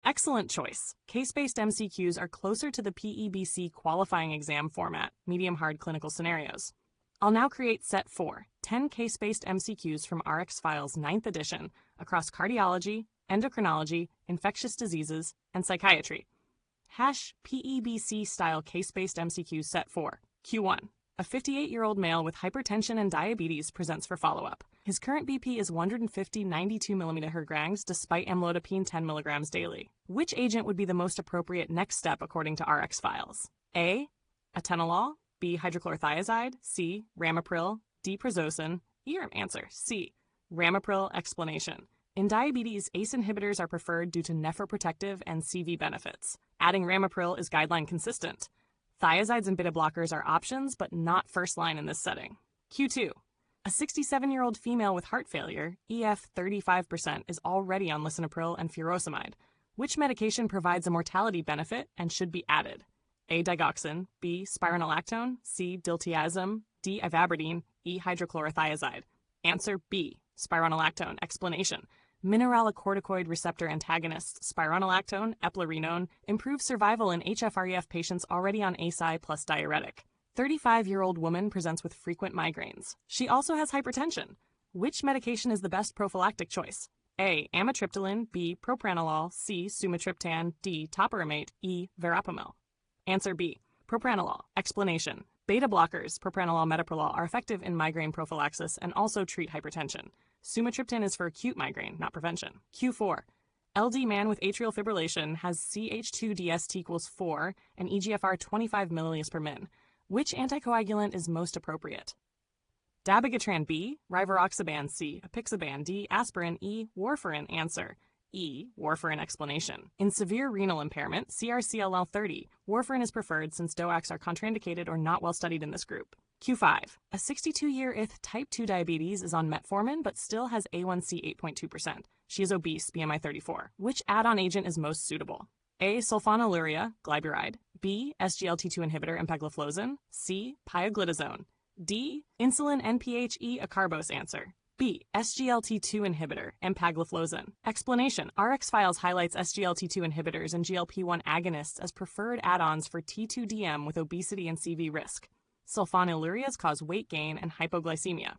Excellent choice. Case-based MCQs are closer to the PEBC qualifying exam format, medium-hard clinical scenarios. I'll now create set 4, 10 case-based MCQs from RX Files 9th edition across cardiology, endocrinology, infectious diseases, and psychiatry. #PEBC-style case-based MCQ set 4, Q1. A 58-year-old male with hypertension and diabetes presents for follow-up. His current BP is 150/92 mm/Hg despite amlodipine 10 mg daily. Which agent would be the most appropriate next step according to RX Files? A. Atenolol, B. Hydrochlorothiazide, C. Ramipril, D. Prazosin, answer C. Ramipril. Explanation. In diabetes, ACE inhibitors are preferred due to nephroprotective and CV benefits. Adding Ramipril is guideline consistent. Thiazides and beta blockers are options, but not first line in this setting. Q2. A 67-year-old female with heart failure, EF 35%, is already on lisinopril and furosemide. Which medication provides a mortality benefit and should be added? A. Digoxin, B. Spironolactone, C. Diltiazem, D. Ivabradine, E. Hydrochlorothiazide. Answer B. Spironolactone. Explanation. Mineralocorticoid receptor antagonists, spironolactone, eplerenone, improve survival in HFrEF patients already on ACI plus diuretic. 35-year-old woman presents with frequent migraines. She also has hypertension. Which medication is the best prophylactic choice? A. Amitriptyline, B. Propranolol, C. Sumatriptan, D. Topiramate, E. Verapamil. Answer B. Propranolol. Explanation. Beta blockers, propranolol, metoprolol, are effective in migraine prophylaxis and also treat hypertension. Sumatriptan is for acute migraine, not prevention. Q4. LD man with atrial fibrillation has CH2-DST equals 4 and eGFR 25 mL/min. Which anticoagulant is most appropriate? Dabigatran B, rivaroxaban C, apixaban D, aspirin E, warfarin. Answer E. Warfarin. Explanation. In severe renal impairment, CRCLL30, warfarin is preferred since DOACs are contraindicated or not well studied in this group. Q5. A 62-year with type 2 diabetes is on metformin but still has A1C 8.2%. She is obese, BMI 34. Which add-on agent is most suitable? A. Sulfonylurea, glyburide. B. SGLT2 inhibitor, empagliflozin. C. Pioglitazone. D. Insulin NPHE acarbose. Answer B. SGLT2 inhibitor, empagliflozin. Explanation. RX Files highlights SGLT2 inhibitors and GLP-1 agonists as preferred add-ons for T2DM with obesity and CV risk. Sulfonylureas cause weight gain and hypoglycemia.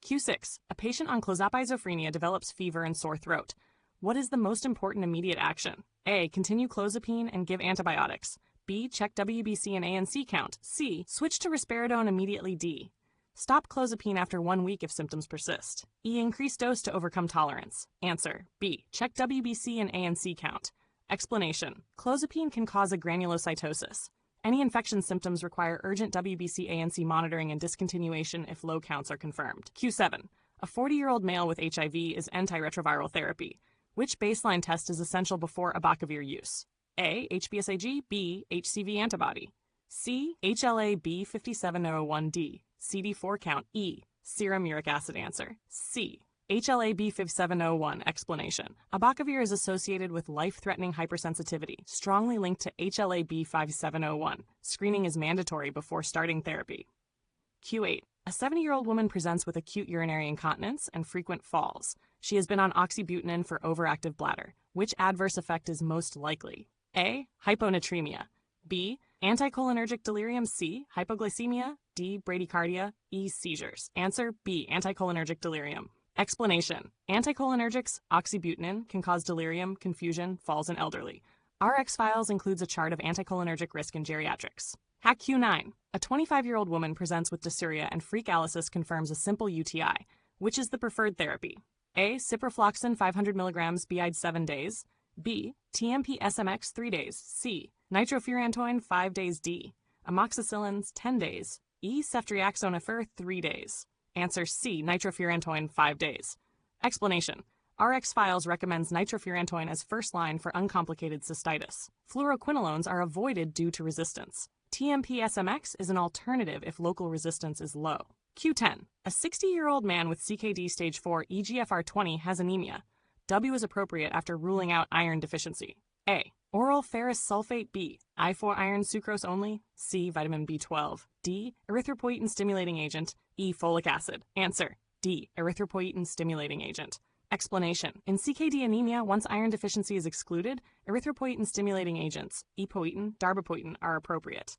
Q6. A patient on clozapine develops fever and sore throat. What is the most important immediate action? A. Continue clozapine and give antibiotics. B. Check WBC and ANC count. C. Switch to risperidone immediately. D. Stop clozapine after 1 week if symptoms persist. E. Increase dose to overcome tolerance. Answer B. Check WBC and ANC count. Explanation. Clozapine can cause a granulocytosis. Any infection symptoms require urgent WBC-ANC monitoring and discontinuation if low counts are confirmed. Q7. A 40-year-old male with HIV is antiretroviral therapy. Which baseline test is essential before abacavir use? A. HBsAg. B. HCV antibody. C. HLA-B5701D. CD4 count. E. Serum uric acid. Answer C. HLA-B5701. Explanation. Abacavir is associated with life-threatening hypersensitivity, strongly linked to HLA-B5701. Screening is mandatory before starting therapy. Q8. A 70-year-old woman presents with acute urinary incontinence and frequent falls. She has been on oxybutynin for overactive bladder. Which adverse effect is most likely? A. Hyponatremia. B. Anticholinergic delirium. C. Hypoglycemia. D. Bradycardia. E. Seizures. Answer B. Anticholinergic delirium. Explanation. Anticholinergics, oxybutynin, can cause delirium, confusion, falls in elderly. RX Files includes a chart of anticholinergic risk in geriatrics. Hack Q9. A 25-year-old woman presents with dysuria and freak-alysis confirms a simple UTI. Which is the preferred therapy? A. Ciprofloxacin 500 mg BID 7 days. B. TMP SMX 3 days. C. Nitrofurantoin 5 days. D. Amoxicillins 10 days. E. Ceftriaxone 3 days. Answer C. Nitrofurantoin 5 days. Explanation. RX Files recommends nitrofurantoin as first line for uncomplicated cystitis. Fluoroquinolones are avoided due to resistance. TMP SMX is an alternative if local resistance is low. Q10. A 60-year-old man with CKD stage 4 eGFR 20 has anemia. W is appropriate after ruling out iron deficiency. A. Oral ferrous sulfate. B. I4 iron sucrose only. C. Vitamin B12. D. Erythropoietin stimulating agent. E. Folic acid. Answer D. Erythropoietin stimulating agent. Explanation. In CKD anemia, once iron deficiency is excluded, erythropoietin-stimulating agents, epoetin, darbepoetin, are appropriate.